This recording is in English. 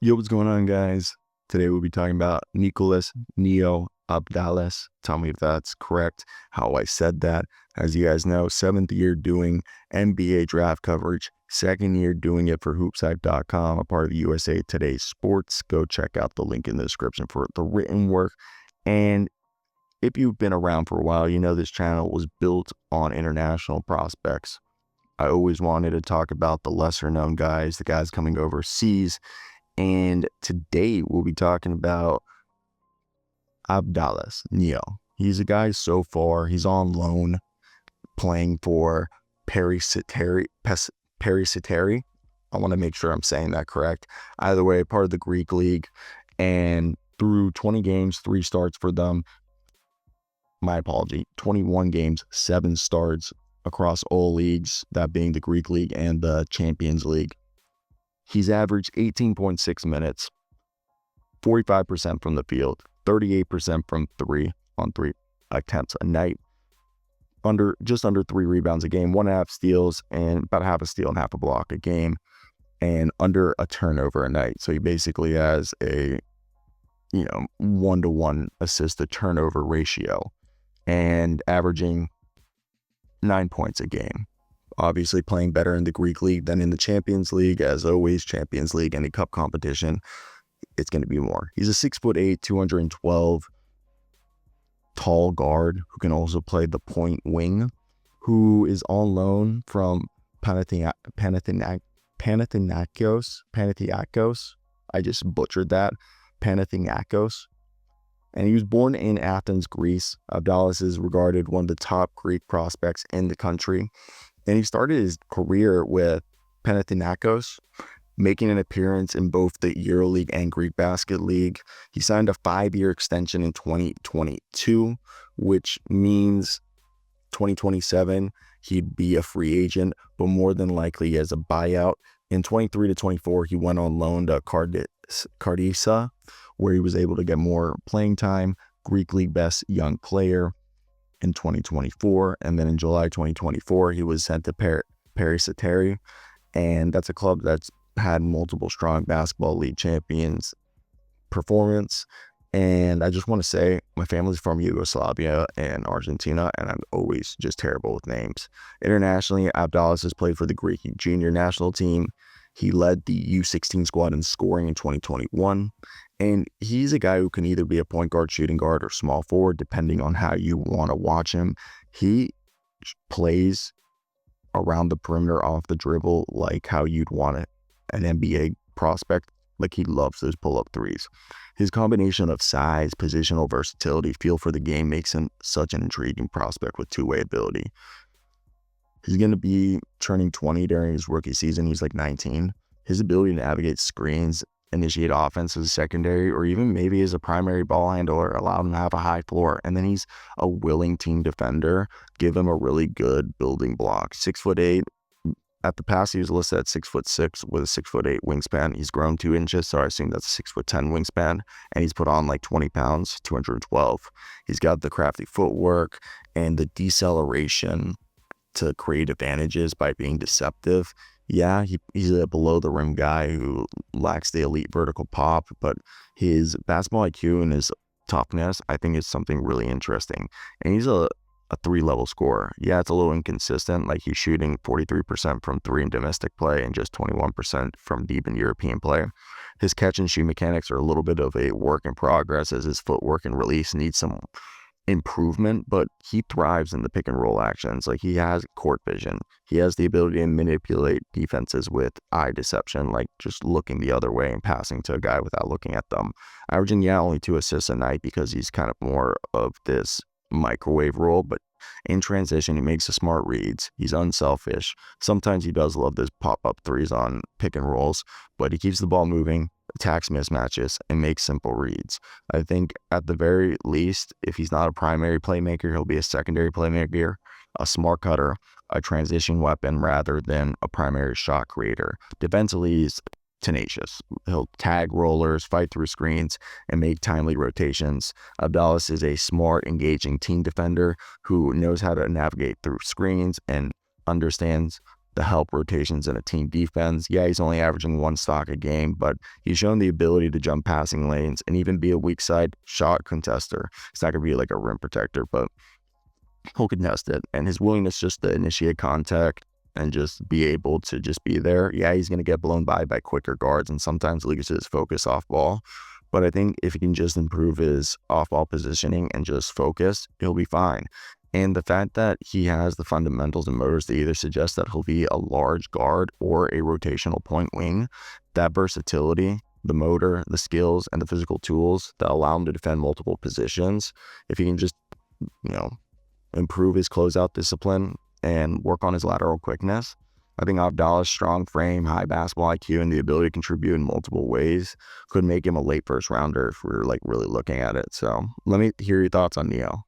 Yo, what's going on, guys? Today we'll be talking about Neoklis Avdalas. Tell me if that's correct, how I said that. As you guys know, 7th year doing NBA draft coverage, 2nd year doing it for hoopsite.com, a part of the USA Today Sports. Go check out the link in the description for the written work. And if you've been around for a while, you know this channel was built on international prospects. I always wanted to talk about the lesser known guys, the guys coming overseas. And today we'll be talking about Avdalas, Neo. He's a guy so far, he's on loan playing for Peristeri. Peristeri. I want to make sure I'm saying that correct. Either way, part of the Greek league. And through 20 games, 3 starts for them. My apology, 21 games, 7 starts across all leagues, that being the Greek league and the Champions League. He's averaged 18.6 minutes, 45% from the field, 38% from 3 on 3 attempts a night, just under 3 rebounds a game, 1.5 steals, and about half a steal and half a block a game, and under a turnover a night. So he basically has a 1-to-1 assist to turnover ratio, and averaging 9 points a game. Obviously playing better in the Greek league than in the Champions League. As always, Champions League, any cup competition, it's going to be more. He's a 6'8", 212 tall guard who can also play the point wing, who is on loan from Panathinaikos. I just butchered that. Panathinaikos. And he was born in Athens, Greece. Avdalas is regarded one of the top Greek prospects in the country. And he started his career with Panathinaikos, making an appearance in both the EuroLeague and Greek Basket League. He signed a 5-year extension in 2022, which means 2027 he'd be a free agent, but more than likely as a buyout. In 23 to 24, he went on loan to Cardisa, where he was able to get more playing time, Greek League best young player in 2024. And then in July 2024, he was sent to Peristeri, and that's a club that's had multiple strong basketball league champions performance. And I just want to say my family's from Yugoslavia and Argentina, and I'm always just terrible with names. Internationally, Avdalas has played for the Greek junior national team. He led the U16 squad in scoring in 2021. And he's a guy who can either be a point guard, shooting guard, or small forward, depending on how you want to watch him. He plays around the perimeter off the dribble like how you'd want an NBA prospect. Like, he loves those pull-up threes. His combination of size, positional versatility, feel for the game makes him such an intriguing prospect with two-way ability. He's going to be turning 20 during his rookie season. He's like 19. His ability to navigate screens, initiate offense as a secondary, or even maybe as a primary ball handler, allow him to have a high floor. And then he's a willing team defender. Give him a really good building block. 6'8". At the pass, he was listed at 6'6" with a 6'8" wingspan. He's grown 2 inches, so I assume that's a 6'10" wingspan. And he's put on like 20 pounds, 212. He's got the crafty footwork and the deceleration to create advantages by being deceptive. Yeah, he's a below the rim guy who lacks the elite vertical pop, but his basketball IQ and his toughness, I think, is something really interesting. And he's a 3-level scorer. Yeah, it's a little inconsistent. Like, he's shooting 43% from 3 in domestic play and just 21% from deep in European play. His catch and shoot mechanics are a little bit of a work in progress, as his footwork and release needs some improvement, but he thrives in the pick and roll actions. Like, he has court vision. He has the ability to manipulate defenses with eye deception, like just looking the other way and passing to a guy without looking at them. Averaging, only 2 assists a night because he's kind of more of this microwave role, but in transition, he makes the smart reads. He's unselfish. Sometimes he does love those pop-up threes on pick and rolls, but he keeps the ball moving, attacks mismatches, and makes simple reads. I think at the very least, if he's not a primary playmaker, he'll be a secondary playmaker, a smart cutter, a transition weapon rather than a primary shot creator. Defensively, he's tenacious. He'll tag rollers, fight through screens, and make timely rotations. Avdalas is a smart, engaging team defender who knows how to navigate through screens and understands to help rotations in a team defense. Yeah, he's only averaging 1 stock a game, but he's shown the ability to jump passing lanes and even be a weak side shot contester. He's not going to be like a rim protector, but he'll contest it. And his willingness just to initiate contact and just be able to just be there. Yeah, he's going to get blown by quicker guards and sometimes lose his focus off ball. But I think if he can just improve his off-ball positioning and just focus, he'll be fine. And the fact that he has the fundamentals and motors to either suggest that he'll be a large guard or a rotational point wing, that versatility, the motor, the skills, and the physical tools that allow him to defend multiple positions, if he can just, improve his closeout discipline and work on his lateral quickness, I think Avdalas' strong frame, high basketball IQ, and the ability to contribute in multiple ways could make him a late first rounder if we're like really looking at it. So let me hear your thoughts on Neo.